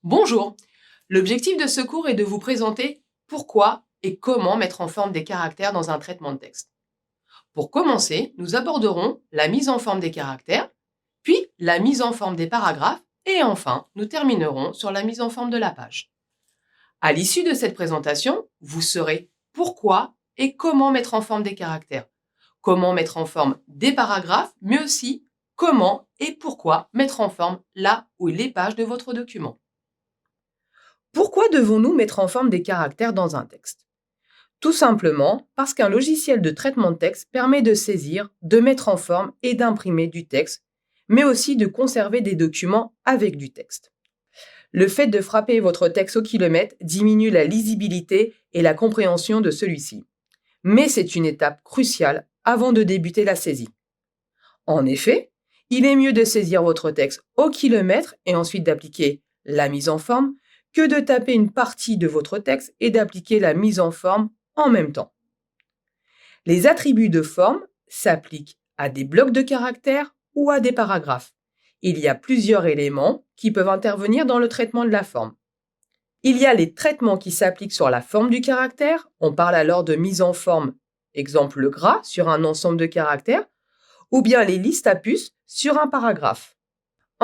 Bonjour, l'objectif de ce cours est de vous présenter pourquoi et comment mettre en forme des caractères dans un traitement de texte. Pour commencer, nous aborderons la mise en forme des caractères, puis la mise en forme des paragraphes et enfin, nous terminerons sur la mise en forme de la page. À l'issue de cette présentation, vous saurez pourquoi et comment mettre en forme des caractères, comment mettre en forme des paragraphes, mais aussi comment et pourquoi mettre en forme la ou les pages de votre document. Pourquoi devons-nous mettre en forme des caractères dans un texte? Tout simplement parce qu'un logiciel de traitement de texte permet de saisir, de mettre en forme et d'imprimer du texte, mais aussi de conserver des documents avec du texte. Le fait de frapper votre texte au kilomètre diminue la lisibilité et la compréhension de celui-ci. Mais c'est une étape cruciale avant de débuter la saisie. En effet, il est mieux de saisir votre texte au kilomètre et ensuite d'appliquer la mise en forme que de taper une partie de votre texte et d'appliquer la mise en forme en même temps. Les attributs de forme s'appliquent à des blocs de caractères ou à des paragraphes. Il y a plusieurs éléments qui peuvent intervenir dans le traitement de la forme. Il y a les traitements qui s'appliquent sur la forme du caractère. On parle alors de mise en forme, exemple le gras sur un ensemble de caractères, ou bien les listes à puces sur un paragraphe.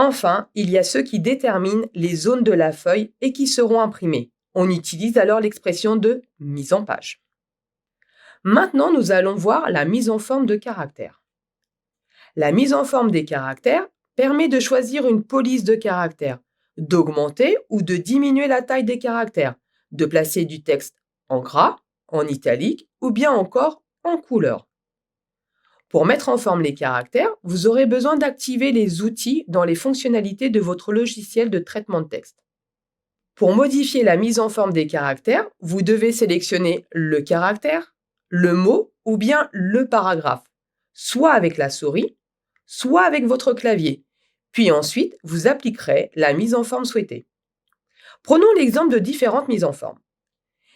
Enfin, il y a ceux qui déterminent les zones de la feuille et qui seront imprimées. On utilise alors l'expression de mise en page. Maintenant, nous allons voir la mise en forme de caractères. La mise en forme des caractères permet de choisir une police de caractères, d'augmenter ou de diminuer la taille des caractères, de placer du texte en gras, en italique ou bien encore en couleur. Pour mettre en forme les caractères, vous aurez besoin d'activer les outils dans les fonctionnalités de votre logiciel de traitement de texte. Pour modifier la mise en forme des caractères, vous devez sélectionner le caractère, le mot ou bien le paragraphe, soit avec la souris, soit avec votre clavier. Puis ensuite, vous appliquerez la mise en forme souhaitée. Prenons l'exemple de différentes mises en forme.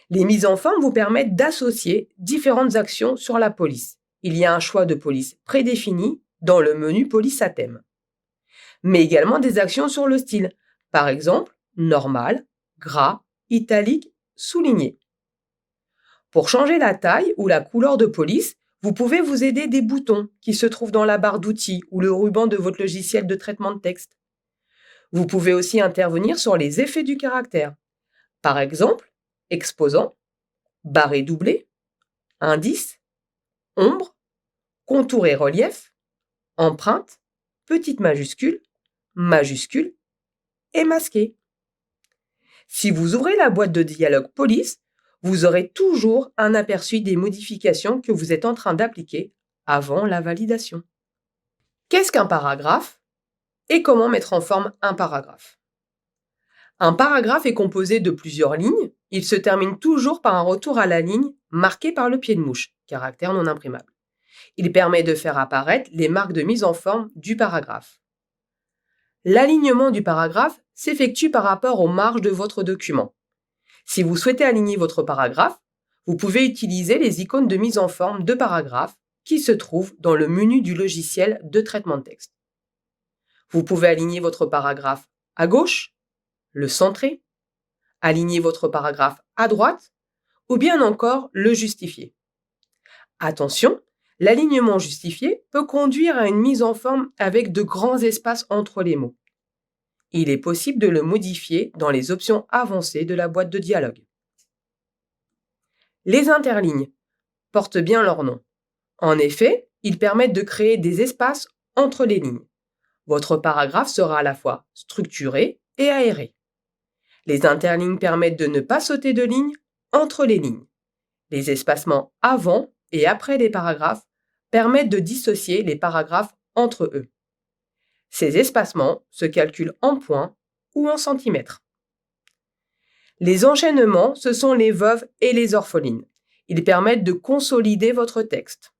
Les mises en forme vous permettent d'associer différentes actions sur la police. Il y a un choix de police prédéfini dans le menu police à thème. Mais également des actions sur le style, par exemple normal, gras, italique, souligné. Pour changer la taille ou la couleur de police, vous pouvez vous aider des boutons qui se trouvent dans la barre d'outils ou le ruban de votre logiciel de traitement de texte. Vous pouvez aussi intervenir sur les effets du caractère. Par exemple, exposant, barré doublé, indice, ombre, contour et relief, empreinte, petite majuscule, majuscule et masqué. Si vous ouvrez la boîte de dialogue police, vous aurez toujours un aperçu des modifications que vous êtes en train d'appliquer avant la validation. Qu'est-ce qu'un paragraphe et comment mettre en forme un paragraphe? Un paragraphe est composé de plusieurs lignes. Il se termine toujours par un retour à la ligne marqué par le pied de mouche, caractère non imprimable. Il permet de faire apparaître les marques de mise en forme du paragraphe. L'alignement du paragraphe s'effectue par rapport aux marges de votre document. Si vous souhaitez aligner votre paragraphe, vous pouvez utiliser les icônes de mise en forme de paragraphe qui se trouvent dans le menu du logiciel de traitement de texte. Vous pouvez aligner votre paragraphe à gauche, le centrer, aligner votre paragraphe à droite ou bien encore le justifier. Attention, l'alignement justifié peut conduire à une mise en forme avec de grands espaces entre les mots. Il est possible de le modifier dans les options avancées de la boîte de dialogue. Les interlignes portent bien leur nom. En effet, ils permettent de créer des espaces entre les lignes. Votre paragraphe sera à la fois structuré et aéré. Les interlignes permettent de ne pas sauter de ligne entre les lignes. Les espacements avant et après les paragraphes permettent de dissocier les paragraphes entre eux. Ces espacements se calculent en points ou en centimètres. Les enchaînements, ce sont les veuves et les orphelines. Ils permettent de consolider votre texte.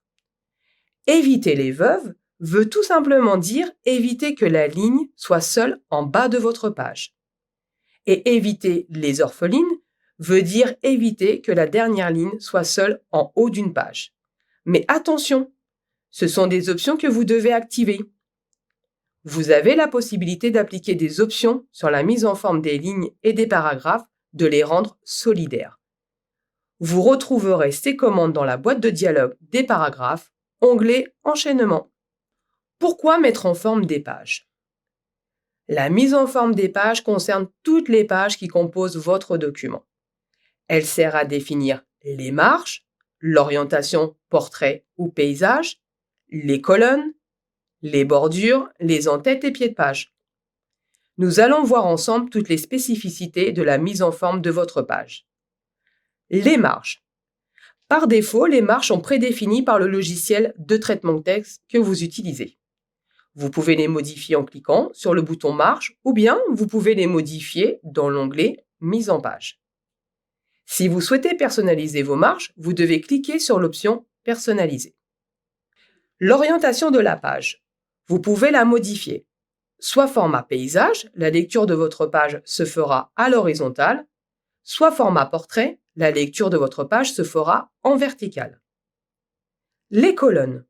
Éviter les veuves veut tout simplement dire éviter que la ligne soit seule en bas de votre page. Et éviter les orphelines veut dire éviter que la dernière ligne soit seule en haut d'une page. Mais attention, ce sont des options que vous devez activer. Vous avez la possibilité d'appliquer des options sur la mise en forme des lignes et des paragraphes, de les rendre solidaires. Vous retrouverez ces commandes dans la boîte de dialogue des paragraphes, onglet Enchaînement. Pourquoi mettre en forme des pages? La mise en forme des pages concerne toutes les pages qui composent votre document. Elle sert à définir les marges, l'orientation portrait ou paysage, les colonnes, les bordures, les en-têtes et pieds de page. Nous allons voir ensemble toutes les spécificités de la mise en forme de votre page. Les marges. Par défaut, les marges sont prédéfinies par le logiciel de traitement de texte que vous utilisez. Vous pouvez les modifier en cliquant sur le bouton marge ou bien vous pouvez les modifier dans l'onglet Mise en page. Si vous souhaitez personnaliser vos marges, vous devez cliquer sur l'option Personnaliser. L'orientation de la page. Vous pouvez la modifier. Soit format paysage, la lecture de votre page se fera à l'horizontale, soit format portrait, la lecture de votre page se fera en verticale. Les colonnes.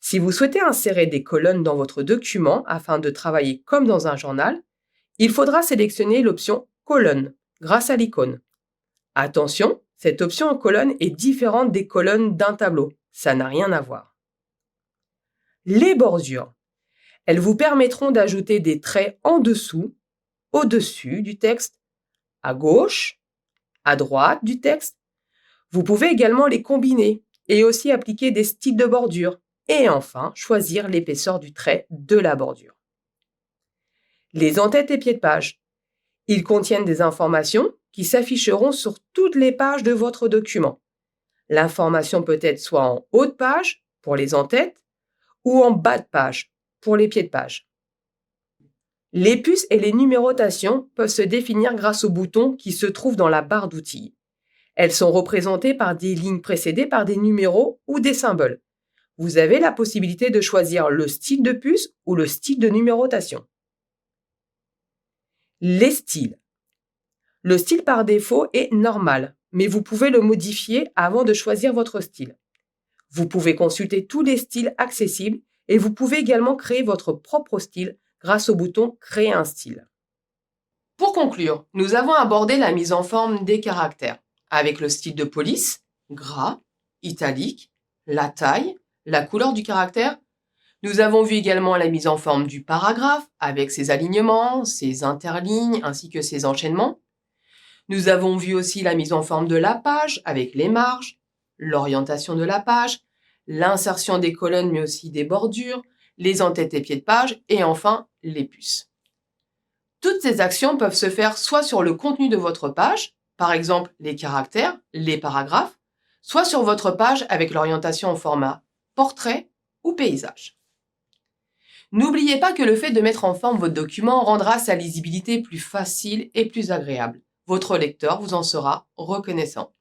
Si vous souhaitez insérer des colonnes dans votre document afin de travailler comme dans un journal, il faudra sélectionner l'option Colonnes grâce à l'icône. Attention, cette option en colonne est différente des colonnes d'un tableau. Ça n'a rien à voir. Les bordures. Elles vous permettront d'ajouter des traits en dessous, au-dessus du texte, à gauche, à droite du texte. Vous pouvez également les combiner et aussi appliquer des styles de bordure et enfin choisir l'épaisseur du trait de la bordure. Les en-têtes et pieds de page. Ils contiennent des informations qui s'afficheront sur toutes les pages de votre document. L'information peut être soit en haut de page pour les en-têtes ou en bas de page pour les pieds de page. Les puces et les numérotations peuvent se définir grâce aux boutons qui se trouvent dans la barre d'outils. Elles sont représentées par des lignes précédées par des numéros ou des symboles. Vous avez la possibilité de choisir le style de puce ou le style de numérotation. Les styles. Le style par défaut est normal, mais vous pouvez le modifier avant de choisir votre style. Vous pouvez consulter tous les styles accessibles et vous pouvez également créer votre propre style grâce au bouton Créer un style. Pour conclure, nous avons abordé la mise en forme des caractères avec le style de police, gras, italique, la taille, la couleur du caractère. Nous avons vu également la mise en forme du paragraphe avec ses alignements, ses interlignes ainsi que ses enchaînements. Nous avons vu aussi la mise en forme de la page avec les marges, l'orientation de la page, l'insertion des colonnes mais aussi des bordures, les en-têtes et pieds de page et enfin les puces. Toutes ces actions peuvent se faire soit sur le contenu de votre page, par exemple les caractères, les paragraphes, soit sur votre page avec l'orientation en format portrait ou paysage. N'oubliez pas que le fait de mettre en forme votre document rendra sa lisibilité plus facile et plus agréable. Votre lecteur vous en sera reconnaissant.